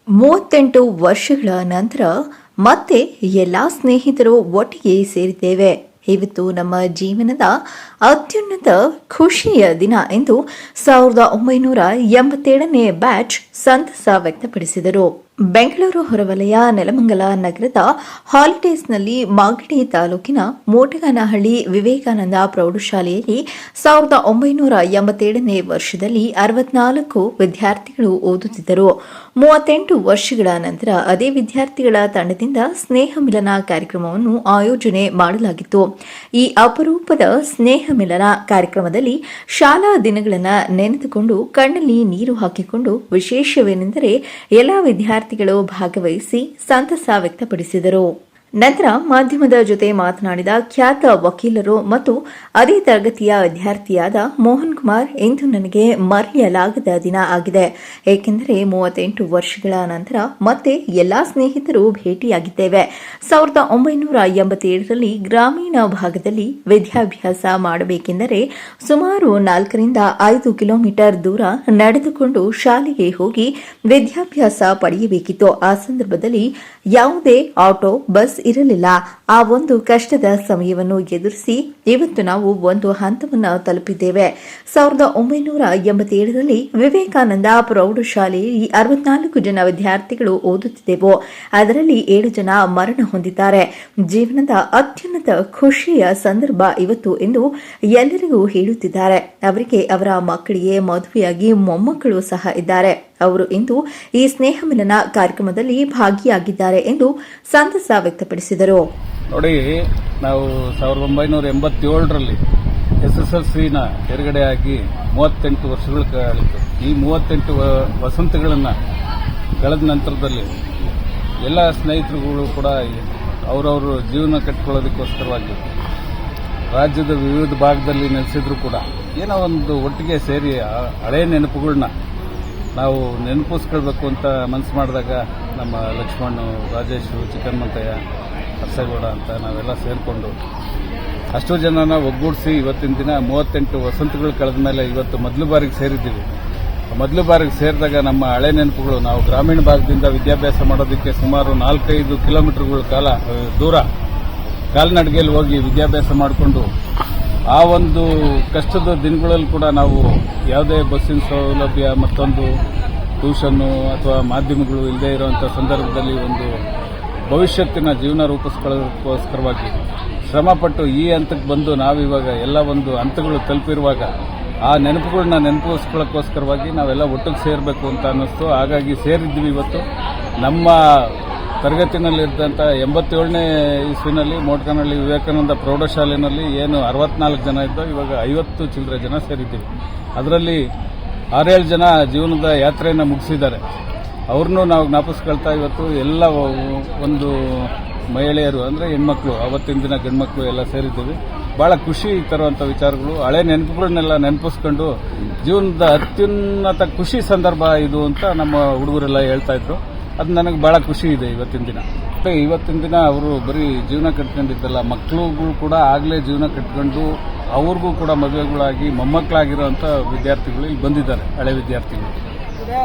38 ವರ್ಷಗಳ ನಂತರ ಮತ್ತೆ ಎಲ್ಲ ಸ್ನೇಹಿತರು ಒಟ್ಟಿಗೆ ಸೇರಿದ್ದೇವೆ. ಇವತ್ತು ನಮ್ಮ ಜೀವನದ ಅತ್ಯುನ್ನತ ಖುಷಿಯ ದಿನ ಎಂದು 1987ನೇ ಬ್ಯಾಚ್ ಸಂತಸ ವ್ಯಕ್ತಪಡಿಸಿದರು. ಬೆಂಗಳೂರು ಹೊರವಲಯ ನೆಲಮಂಗಲ ನಗರದ ಹಾಲಿಡೇಸ್ನಲ್ಲಿ ಮಾಗಡಿ ತಾಲೂಕಿನ ಮೋಟಗಾನಹಳ್ಳಿ ವಿವೇಕಾನಂದ ಪ್ರೌಢಶಾಲೆಯಲ್ಲಿ 1987ನೇ ವರ್ಷದಲ್ಲಿ 64 ವಿದ್ಯಾರ್ಥಿಗಳು ಓದುತ್ತಿದ್ದರು. 38 ವರ್ಷಗಳ ನಂತರ ಅದೇ ವಿದ್ಯಾರ್ಥಿಗಳ ತಂಡದಿಂದ ಸ್ನೇಹ ಮಿಲನ ಕಾರ್ಯಕ್ರಮವನ್ನು ಆಯೋಜನೆ ಮಾಡಲಾಗಿತ್ತು. ಈ ಅಪರೂಪದ ಸ್ನೇಹ ಮಿಲನ ಕಾರ್ಯಕ್ರಮದಲ್ಲಿ ಶಾಲಾ ದಿನಗಳನ್ನು ನೆನೆದುಕೊಂಡು ಕಣ್ಣಲ್ಲಿ ನೀರು ಹಾಕಿಕೊಂಡು ವಿಶೇಷವೇನೆಂದರೆ ಎಲ್ಲ ವಿದ್ಯಾರ್ಥಿಗಳು ಭಾಗವಹಿಸಿ ಸಂತಸ ವ್ಯಕ್ತಪಡಿಸಿದರು. ನಂತರ ಮಾಧ್ಯಮದ ಜೊತೆ ಮಾತನಾಡಿದ ಖ್ಯಾತ ವಕೀಲರು ಮತ್ತು ಅದೇ ತರಗತಿಯ ವಿದ್ಯಾರ್ಥಿಯಾದ ಮೋಹನ್ ಕುಮಾರ್, ಇಂದು ನನಗೆ ಮರೆಯಲಾಗದ ದಿನ ಆಗಿದೆ. ಏಕೆಂದರೆ 38 ವರ್ಷಗಳ ನಂತರ ಮತ್ತೆ ಎಲ್ಲಾ ಸ್ನೇಹಿತರು ಭೇಟಿಯಾಗಿದ್ದೇವೆ. 1987ರಲ್ಲಿ ಗ್ರಾಮೀಣ ಭಾಗದಲ್ಲಿ ವಿದ್ಯಾಭ್ಯಾಸ ಮಾಡಬೇಕೆಂದರೆ ಸುಮಾರು 4 ರಿಂದ 5 ಕಿಲೋಮೀಟರ್ ದೂರ ನಡೆದುಕೊಂಡು ಶಾಲೆಗೆ ಹೋಗಿ ವಿದ್ಯಾಭ್ಯಾಸ ಪಡೆಯಬೇಕಿತ್ತು. ಆ ಸಂದರ್ಭದಲ್ಲಿ ಯಾವುದೇ ಆಟೋ, ಬಸ್ ಇರಲಿಲ್ಲ. ಆ ಒಂದು ಕಷ್ಟದ ಸಮಯವನ್ನು ಎದುರಿಸಿ ಇವತ್ತು ನಾವು ಒಂದು ಹಂತವನ್ನು ತಲುಪಿದ್ದೇವೆ. 1987ರಲ್ಲಿ ವಿವೇಕಾನಂದ ಪ್ರೌಢಶಾಲೆಯಲ್ಲಿ 64 ಜನ ವಿದ್ಯಾರ್ಥಿಗಳು ಓದುತ್ತಿದ್ದೆವು. ಅದರಲ್ಲಿ 7 ಜನ ಮರಣ ಹೊಂದಿದ್ದಾರೆ. ಜೀವನದ ಅತ್ಯುನ್ನತ ಖುಷಿಯ ಸಂದರ್ಭ ಇವತ್ತು ಎಂದು ಎಲ್ಲರಿಗೂ ಹೇಳುತ್ತಿದ್ದಾರೆ. ಅವರಿಗೆ ಅವರ ಮಕ್ಕಳಿಗೆ ಮದುವೆಯಾಗಿ ಮೊಮ್ಮಕ್ಕಳು ಸಹ ಇದ್ದಾರೆ. ಅವರು ಇಂದು ಈ ಸ್ನೇಹ ಮಿಲನ ಕಾರ್ಯಕ್ರಮದಲ್ಲಿ ಭಾಗಿಯಾಗಿದ್ದಾರೆ ಎಂದು ಸಂತಸ ವ್ಯಕ್ತಪಡಿಸಿದರು. ನೋಡಿ, ನಾವು 1987ರಲ್ಲಿ SSLCನ ತೆರಗಡೆಯಾಗಿ 38 ವರ್ಷಗಳು ಕಳೆಯಿತು. ಈ 38 ವಸಂತಗಳನ್ನು ಕಳೆದ ನಂತರದಲ್ಲಿ ಎಲ್ಲ ಸ್ನೇಹಿತರುಗಳು ಕೂಡ ಅವರವರು ಜೀವನ ಕಟ್ಟಿಕೊಳ್ಳೋದಕ್ಕೋಸ್ಕರವಾಗಿ ರಾಜ್ಯದ ವಿವಿಧ ಭಾಗದಲ್ಲಿ ನೆಲೆಸಿದ್ರು ಕೂಡ ಏನೋ ಒಂದು ಒಟ್ಟಿಗೆ ಸೇರಿ ಹಳೆ ನೆನಪುಗಳನ್ನ ನಾವು ನೆನಪಿಸ್ಕೊಳ್ಬೇಕು ಅಂತ ಮನಸ್ಸು ಮಾಡಿದಾಗ ನಮ್ಮ ಲಕ್ಷ್ಮಣ್, ರಾಜೇಶು, ಚಿಕ್ಕನ್ಮಂತಯ್ಯ, ಹರ್ಸೇಗೌಡ ಅಂತ ನಾವೆಲ್ಲ ಸೇರಿಕೊಂಡು ಅಷ್ಟು ಜನನ ಒಗ್ಗೂಡಿಸಿ ಇವತ್ತಿನ ದಿನ 38 ವಸಂತಗಳು ಕಳೆದ ಮೇಲೆ ಇವತ್ತು ಮೊದಲು ಬಾರಿಗೆ ಸೇರಿದ್ದೀವಿ. ಮೊದಲು ಬಾರಿಗೆ ಸೇರಿದಾಗ ನಮ್ಮ ಹಳೆ ನೆನಪುಗಳು, ನಾವು ಗ್ರಾಮೀಣ ಭಾಗದಿಂದ ವಿದ್ಯಾಭ್ಯಾಸ ಮಾಡೋದಕ್ಕೆ ಸುಮಾರು 4-5 ಕಿಲೋಮೀಟರ್ಗಳ ದೂರ ಕಾಲ್ನಡಿಗೆಯಲ್ಲಿ ಹೋಗಿ ವಿದ್ಯಾಭ್ಯಾಸ ಮಾಡಿಕೊಂಡು ಆ ಒಂದು ಕಷ್ಟದ ದಿನಗಳಲ್ಲಿ ಕೂಡ ನಾವು ಯಾವುದೇ ಬಸ್ಸಿನ ಸೌಲಭ್ಯ, ಮತ್ತೊಂದು ಟ್ಯೂಷನ್ನು ಅಥವಾ ಮಾಧ್ಯಮಗಳು ಇಲ್ಲದೇ ಇರುವಂಥ ಸಂದರ್ಭದಲ್ಲಿ ಒಂದು ಭವಿಷ್ಯತ್ತಿನ ಜೀವನ ರೂಪಿಸ್ಕೊಳ್ಳೋದಕ್ಕೋಸ್ಕರವಾಗಿ ಶ್ರಮಪಟ್ಟು ಈ ಹಂತಕ್ಕೆ ಬಂದು ನಾವಿವಾಗ ಎಲ್ಲ ಒಂದು ಹಂತಗಳು ತಲುಪಿರುವಾಗ ಆ ನೆನಪುಗಳನ್ನ ನೆನಪಿಸ್ಕೊಳ್ಳೋಕ್ಕೋಸ್ಕರವಾಗಿ ನಾವೆಲ್ಲ ಒಟ್ಟಿಗೆ ಸೇರಬೇಕು ಅಂತ ಅನ್ನಿಸ್ತು. ಹಾಗಾಗಿ ಸೇರಿದ್ವಿ. ಇವತ್ತು ನಮ್ಮ ತರಗತಿನಲ್ಲಿದ್ದಂಥ 87ನೇ ಇಸ್ವಿನಲ್ಲಿ ಮೋಟಗಾನಹಳ್ಳಿ ವಿವೇಕಾನಂದ ಪ್ರೌಢಶಾಲೆಯಲ್ಲಿ ಏನು 64 ಜನ ಇದ್ದೋ ಇವಾಗ 50 ಚಿಲ್ಲರೆ ಜನ ಸೇರಿದ್ದೀವಿ. ಅದರಲ್ಲಿ 6-7 ಜನ ಜೀವನದ ಯಾತ್ರೆಯನ್ನು ಮುಗಿಸಿದ್ದಾರೆ. ಅವ್ರನ್ನೂ ನಾವು ಜ್ಞಾಪಿಸ್ಕೊಳ್ತಾ ಇವತ್ತು ಎಲ್ಲ ಒಂದು ಮಹಿಳೆಯರು ಅಂದರೆ ಹೆಣ್ಮಕ್ಳು, ಅವತ್ತಿನ ದಿನ ಗಂಡ್ಮಕ್ಳು ಎಲ್ಲ ಸೇರಿದ್ದೀವಿ. ಭಾಳ ಖುಷಿ ತರುವಂಥ ವಿಚಾರಗಳು, ಹಳೆ ನೆನಪುಗಳನ್ನೆಲ್ಲ ನೆನಪಿಸ್ಕೊಂಡು ಜೀವನದ ಅತ್ಯುನ್ನತ ಖುಷಿ ಸಂದರ್ಭ ಇದು ಅಂತ ನಮ್ಮ ಹುಡುಗರೆಲ್ಲ ಹೇಳ್ತಾ ಇದ್ರು. ಅದು ನನಗೆ ಭಾಳ ಖುಷಿ ಇದೆ ಇವತ್ತಿನ ದಿನ. ಇವತ್ತಿನ ದಿನ ಅವರು ಬರೀ ಜೀವನ ಕಟ್ಕೊಂಡಿದ್ದಲ್ಲ, ಮಕ್ಕಳುಗಳು ಕೂಡ ಆಗಲೇ ಜೀವನ ಕಟ್ಕೊಂಡು ಅವ್ರಿಗೂ ಕೂಡ ಮದುವೆಗಳಾಗಿ ಮೊಮ್ಮಕ್ಕಳಾಗಿರೋಂಥ ವಿದ್ಯಾರ್ಥಿಗಳು ಇಲ್ಲಿ ಬಂದಿದ್ದಾರೆ, ಹಳೆ ವಿದ್ಯಾರ್ಥಿಗಳು.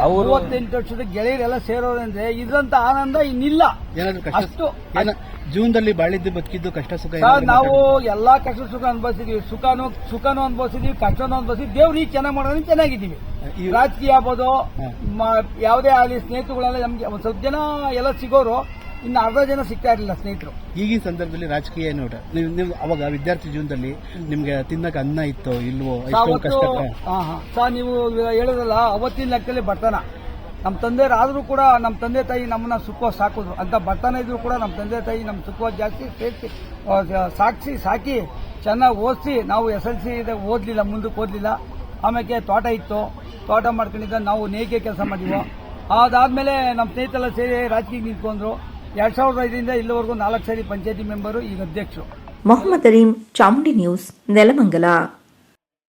ಅವರು 38 ವರ್ಷದ ಗೆಳೆಯರೆಲ್ಲ ಸೇರೋದಂದ್ರೆ ಇದ್ರಂತ ಆನಂದ ಇನ್ನಿಲ್ಲ. ಅಷ್ಟು ಜೀವನದಲ್ಲಿ ಬಾಳಿದ್ದು ಬದುಕಿದ್ದು ಕಷ್ಟ ಸುಖ ನಾವು ಎಲ್ಲಾ ಕಷ್ಟ ಸುಖ ಅನುಭವಿಸಿದೀವಿ. ಸುಖನೂ ಅನುಭವಿಸಿದೀವಿ, ಕಷ್ಟನೂ ಅನುಭವಿಸಿದ್ವಿ. ದೇವ್ರು ಈಗ ಚೆನ್ನಾಗಿ ಮಾಡೋದು ಚೆನ್ನಾಗಿದ್ದೀವಿ. ರಾಜಕೀಯ ಆಗ್ಬೋದು, ಯಾವುದೇ ಆಗಲಿ, ಸ್ನೇಹಿತರುಗಳೆಲ್ಲ ನಮ್ಗೆ ಒಂದ್ ಸ್ವಲ್ಪ ಜನ ಎಲ್ಲ ಸಿಗೋರು, ಇನ್ನು ಅರ್ಧ ಜನ ಸಿಗ್ತಾ ಇರಲಿಲ್ಲ ಸ್ನೇಹಿತರು. ಈಗಿನ ಸಂದರ್ಭದಲ್ಲಿ ರಾಜಕೀಯ ನೋಡ ನೀವು ಅವಾಗ ವಿದ್ಯಾರ್ಥಿ ಜೀವನದಲ್ಲಿ ನಿಮ್ಗೆ ತಿನ್ನಕ್ಕೆ ಅನ್ನ ಇತ್ತೋ ಇಲ್ವೋ? ನೀವು ಹೇಳೋದಲ್ಲ, ಅವತ್ತಿನ ಲೆಕ್ಕದಲ್ಲಿ ಬರ್ತಾನ ನಮ್ಮ ತಂದೆಯರಾದ್ರೂ ಕೂಡ ನಮ್ಮ ತಂದೆ ತಾಯಿ ನಮ್ಮನ್ನ ಸುಖವಾಗಿ ಸಾಕಿದ್ರು ಅಂತ ಬರ್ತಾನೆ ಇದ್ರು ಕೂಡ ನಮ್ಮ ತಂದೆ ತಾಯಿ ನಮ್ಮ ಸುಖವಾಗಿ ಜಾಸ್ತಿ ಸೇರಿಸಿ ಸಾಕಿ ಚೆನ್ನಾಗಿ ಓದಿಸಿ ನಾವು SLC ಓದಲಿಲ್ಲ, ಮುಂದಕ್ಕೆ ಓದಲಿಲ್ಲ. ಆಮೇಲೆ ತೋಟ ಇತ್ತು, ತೋಟ ಮಾಡ್ಕೊಂಡಿದ್ದ ನಾವು ನೇಯ್ಗೆ ಕೆಲಸ ಮಾಡಿದ್ವು. ಅದಾದ್ಮೇಲೆ ನಮ್ಮ ಸ್ನೇಹಿತರೆಲ್ಲ ಸೇರಿ ರಾಜಕೀಯ ನಿಂತ್ಕೊಂಡ್ರು. 2005ರಿಂದ ಇಲ್ಲಿವರೆಗೂ 4 ಸಾರಿ ಪಂಚಾಯತಿ ಮೆಂಬರು, ಈಗ ಅಧ್ಯಕ್ಷರು. ಮೊಹಮ್ಮದ್ ಅಲೀಂ, ಚಾಮುಂಡಿ ನ್ಯೂಸ್, ನೆಲಮಂಗಲ.